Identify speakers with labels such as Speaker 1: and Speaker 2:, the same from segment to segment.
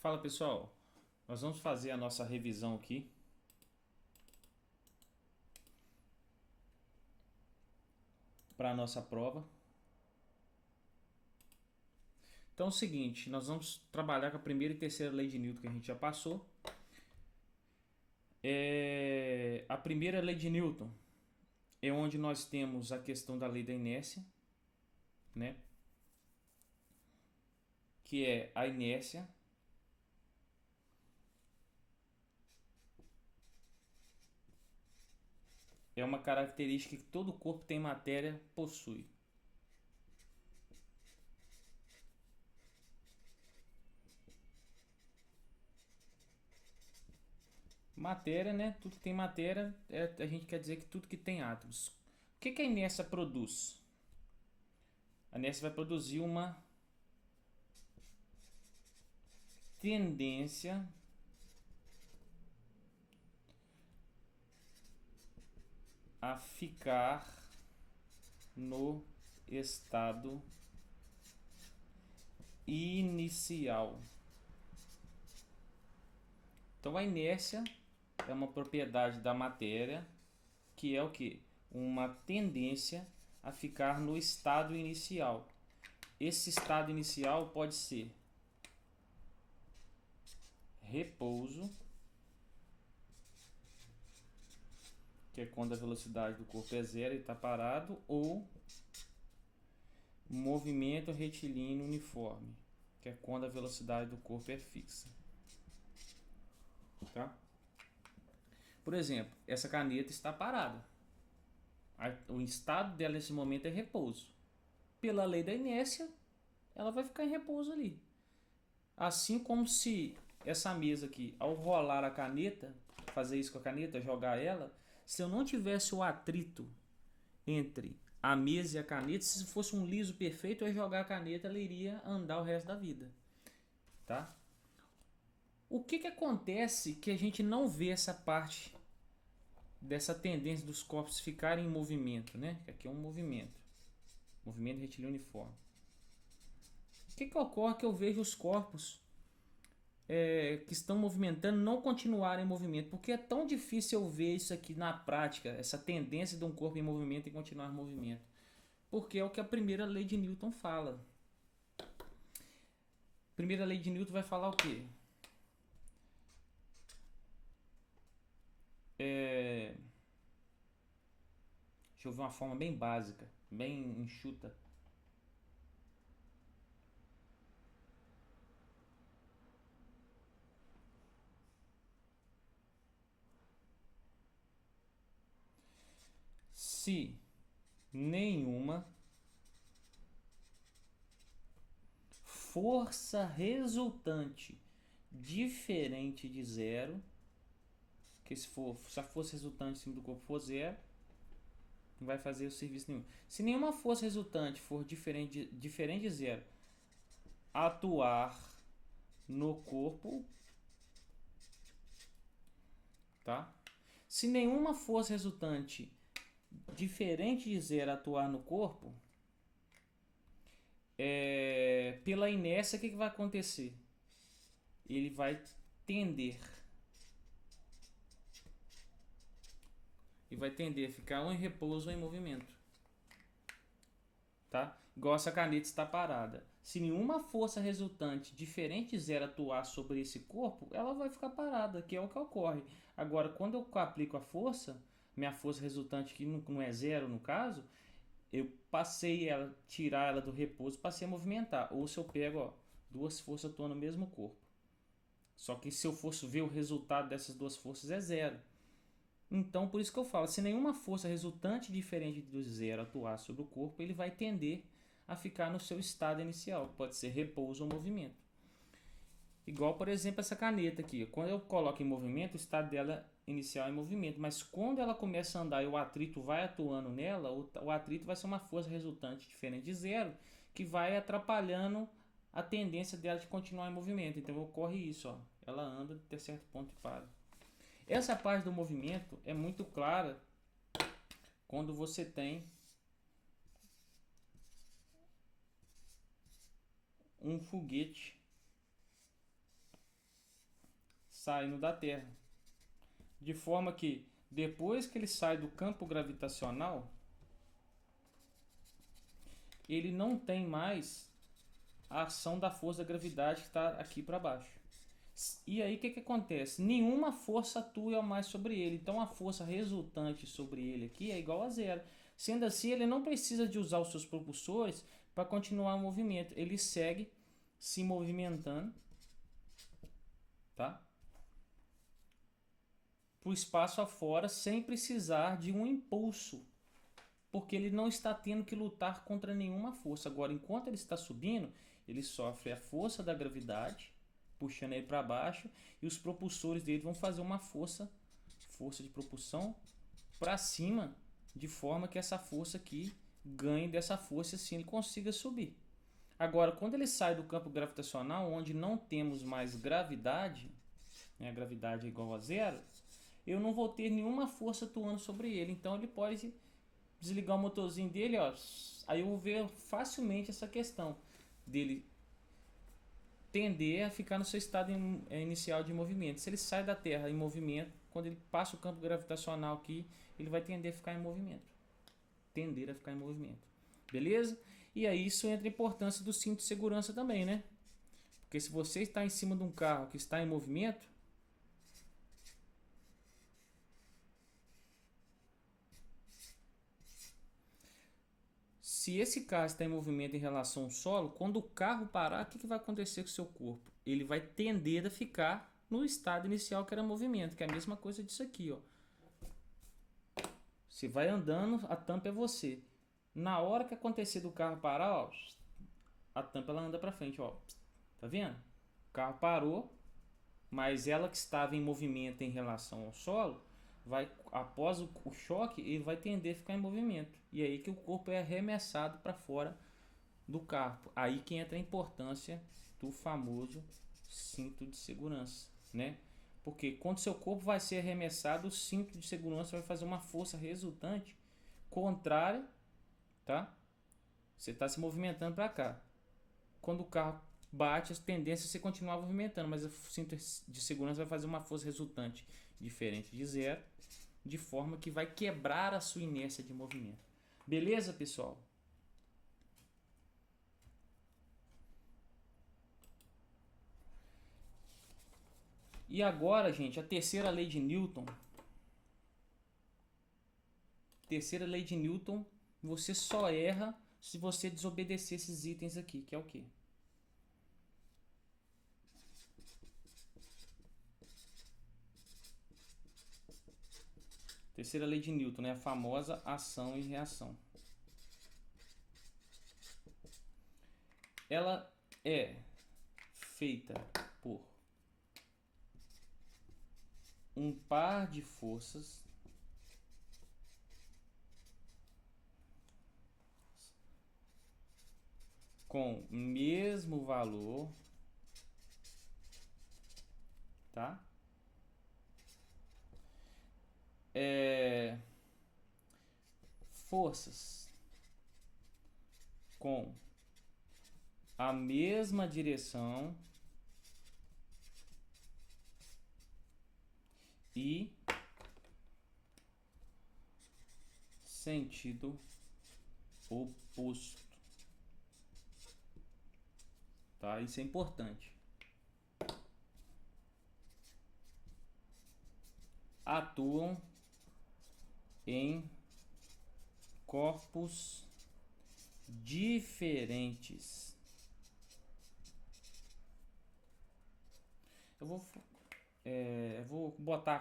Speaker 1: Fala pessoal, nós vamos fazer a nossa revisão aqui para a nossa prova. Então é o seguinte, nós vamos trabalhar com a primeira e terceira lei de Newton que a gente já passou. A primeira lei de Newton é onde nós temos a questão da lei da inércia, né? Que é a inércia é uma característica que todo corpo tem matéria possui. Matéria, né? Tudo que tem matéria, a gente quer dizer que tudo que tem átomos. O que a inércia produz? A inércia vai produzir uma tendência a ficar no estado inicial. Então a inércia é uma propriedade da matéria que é o que? Uma tendência a ficar no estado inicial. Esse estado inicial pode ser repouso, que é quando a velocidade do corpo é zero e está parado, ou movimento retilíneo uniforme, que é quando a velocidade do corpo é fixa. Tá? Por exemplo, essa caneta está parada. O estado dela nesse momento é repouso. Pela lei da inércia, ela vai ficar em repouso ali. Assim como se essa mesa aqui, ao rolar a caneta, fazer isso com a caneta, jogar ela, se eu não tivesse o atrito entre a mesa e a caneta, se fosse um liso perfeito, eu ia jogar a caneta, ela iria andar o resto da vida. Tá? O que acontece que a gente não vê essa parte dessa tendência dos corpos ficarem em movimento, né? Que aqui é um movimento retilíneo uniforme. O que ocorre que eu vejo os corpos que estão movimentando não continuarem em movimento? Porque é tão difícil eu ver isso aqui na prática, essa tendência de um corpo em movimento e continuar em movimento. Porque é o que a primeira lei de Newton fala. A primeira lei de Newton vai falar o quê? Deixa eu ver uma forma bem básica, bem enxuta. Se nenhuma força resultante diferente de zero, que se a força resultante em cima do corpo for zero, não vai fazer o serviço nenhum. Se nenhuma força resultante for diferente de zero atuar no corpo, tá? Se nenhuma força resultante diferente de zero atuar no corpo, pela inércia, o que vai acontecer? Ele vai tender a ficar ou em repouso ou em movimento. Tá? Igual essa caneta está parada. Se nenhuma força resultante diferente de zero atuar sobre esse corpo, ela vai ficar parada, que é o que ocorre. Agora, quando eu aplico a força, minha força resultante, que não é zero no caso, eu passei ela, tirar ela do repouso, passei a movimentar. Ou se eu pego duas forças atuando no mesmo corpo. Só que se eu fosse ver o resultado dessas duas forças é zero. Então, por isso que eu falo, se nenhuma força resultante diferente do zero atuar sobre o corpo, ele vai tender a ficar no seu estado inicial, pode ser repouso ou movimento. Igual, por exemplo, essa caneta aqui. Quando eu coloco em movimento, o estado dela inicial é em movimento, mas quando ela começa a andar e o atrito vai atuando nela, o atrito vai ser uma força resultante diferente de zero, que vai atrapalhando a tendência dela de continuar em movimento. Então ocorre isso, ó. Ela anda até certo ponto e para. Essa parte do movimento é muito clara quando você tem um foguete saindo da Terra. De forma que, depois que ele sai do campo gravitacional, ele não tem mais a ação da força da gravidade que está aqui para baixo. E aí o que acontece? Nenhuma força atua mais sobre ele. Então a força resultante sobre ele aqui é igual a zero. Sendo assim, ele não precisa de usar os seus propulsores para continuar o movimento. Ele segue se movimentando, tá? Para o espaço afora sem precisar de um impulso, porque ele não está tendo que lutar contra nenhuma força. Agora, enquanto ele está subindo, ele sofre a força da gravidade, puxando ele para baixo, e os propulsores dele vão fazer uma força de propulsão para cima, de forma que essa força aqui ganhe dessa força, assim ele consiga subir. Agora, quando ele sai do campo gravitacional, onde não temos mais gravidade, né, a gravidade é igual a zero, eu não vou ter nenhuma força atuando sobre ele. Então ele pode desligar o motorzinho dele, ó. Aí eu vou ver facilmente essa questão dele tender a ficar no seu estado inicial de movimento. Se ele sai da Terra em movimento, quando ele passa o campo gravitacional aqui, ele vai tender a ficar em movimento. Beleza? E aí isso entra a importância do cinto de segurança também, né? Porque se você está em cima de um carro que está em movimento, se esse carro está em movimento em relação ao solo, quando o carro parar, o que vai acontecer com o seu corpo? Ele vai tender a ficar no estado inicial, que era movimento, que é a mesma coisa disso aqui, ó. Você vai andando, a tampa é você. Na hora que acontecer do carro parar, ó, a tampa ela anda para frente, ó. Tá vendo? O carro parou, mas ela que estava em movimento em relação ao solo, vai, após o choque, ele vai tender a ficar em movimento. E aí que o corpo é arremessado para fora do carro. Aí que entra a importância do famoso cinto de segurança, né? Porque quando seu corpo vai ser arremessado, o cinto de segurança vai fazer uma força resultante contrária, tá? Você está se movimentando para cá. Quando o carro bate, as tendências é você continuar movimentando, mas o cinto de segurança vai fazer uma força resultante diferente de zero, de forma que vai quebrar a sua inércia de movimento. Beleza, pessoal? E agora, gente, a terceira lei de Newton. Terceira lei de Newton, você só erra se você desobedecer esses itens aqui, que é o quê? Terceira lei de Newton, né? A famosa ação e reação. Ela é feita por um par de forças com mesmo valor, tá? Forças com a mesma direção e sentido oposto, tá? Isso é importante. Atuam em corpos diferentes. Eu vou botar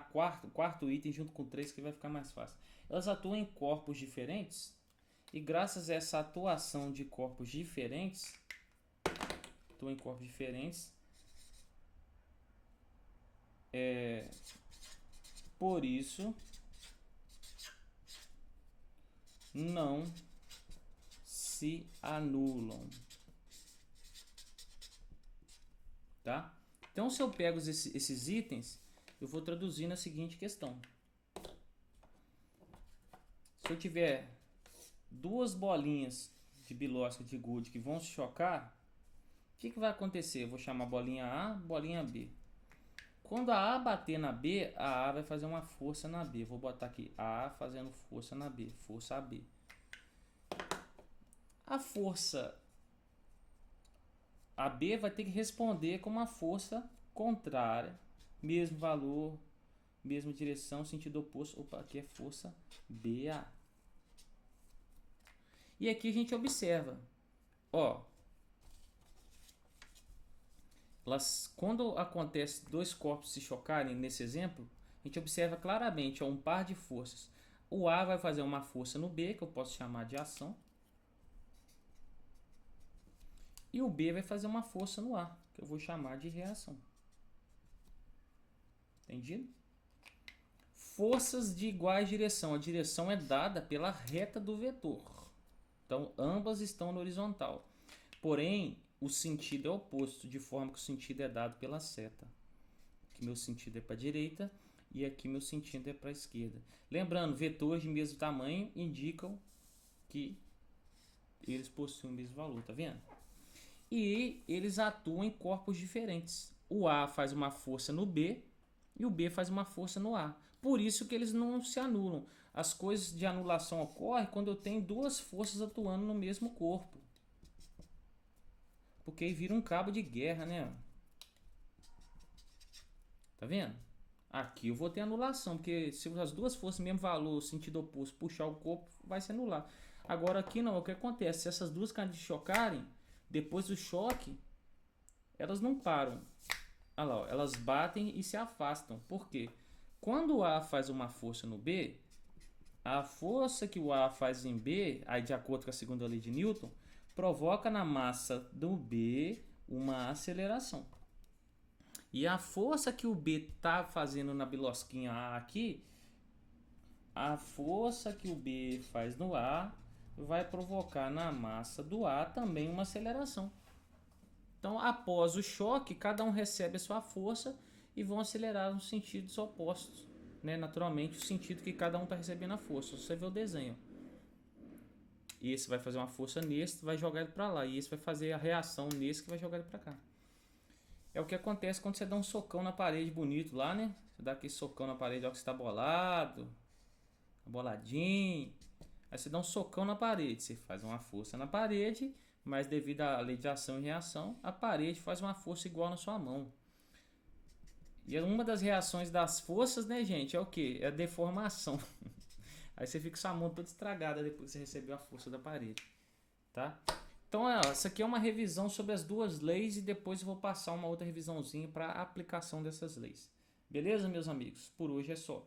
Speaker 1: quarto item junto com 3 que vai ficar mais fácil. Elas atuam em corpos diferentes e graças a essa atuação de corpos diferentes, por isso não se anulam, tá? Então, se eu pego esses itens, eu vou traduzir na seguinte questão. Se eu tiver duas bolinhas de bilosca de gude que vão se chocar, o que vai acontecer? Eu vou chamar bolinha A, bolinha B. Quando a A bater na B, a A vai fazer uma força na B. Vou botar aqui, A fazendo força na B, força AB. A força AB vai ter que responder com uma força contrária, mesmo valor, mesma direção, sentido oposto. Opa, aqui é força BA. E aqui a gente observa, ó, quando acontece dois corpos se chocarem, nesse exemplo, a gente observa claramente, ó, um par de forças. O A vai fazer uma força no B, que eu posso chamar de ação. E o B vai fazer uma força no A, que eu vou chamar de reação. Entendido? Forças de iguais direção. A direção é dada pela reta do vetor. Então, ambas estão no horizontal. Porém, o sentido é oposto, de forma que o sentido é dado pela seta. Aqui meu sentido é para a direita e aqui meu sentido é para a esquerda. Lembrando, vetores de mesmo tamanho indicam que eles possuem o mesmo valor, tá vendo? E eles atuam em corpos diferentes. O A faz uma força no B e o B faz uma força no A. Por isso que eles não se anulam. As coisas de anulação ocorrem quando eu tenho duas forças atuando no mesmo corpo. Porque aí vira um cabo de guerra, né? Tá vendo? Aqui eu vou ter anulação, porque se as duas forças mesmo valor, sentido oposto, puxar o corpo, vai se anular. Agora aqui não, o que acontece? Se essas duas caras chocarem, depois do choque, elas não param. Olha lá, ó, elas batem e se afastam. Por quê? Quando o A faz uma força no B, a força que o A faz em B, aí de acordo com a segunda lei de Newton, provoca na massa do B uma aceleração. E a força que o B está fazendo na bilosquinha A aqui, a força que o B faz no A vai provocar na massa do A também uma aceleração. Então, após o choque, cada um recebe a sua força e vão acelerar nos sentidos opostos. Né? Naturalmente, o sentido que cada um está recebendo a força. Você vê o desenho. E esse vai fazer uma força nesse, vai jogar ele para lá. E esse vai fazer a reação nesse, que vai jogar ele para cá. É o que acontece quando você dá um socão na parede bonito lá, né? Você dá aquele socão na parede, ó, que você está bolado, boladinho. Aí você dá um socão na parede, você faz uma força na parede, mas devido à lei de ação e reação, a parede faz uma força igual na sua mão. E uma das reações das forças, né, gente, é o que? É a deformação. Aí você fica com sua mão toda estragada depois que você recebeu a força da parede, tá? Então, essa aqui é uma revisão sobre as duas leis e depois eu vou passar uma outra revisãozinha para a aplicação dessas leis. Beleza, meus amigos? Por hoje é só.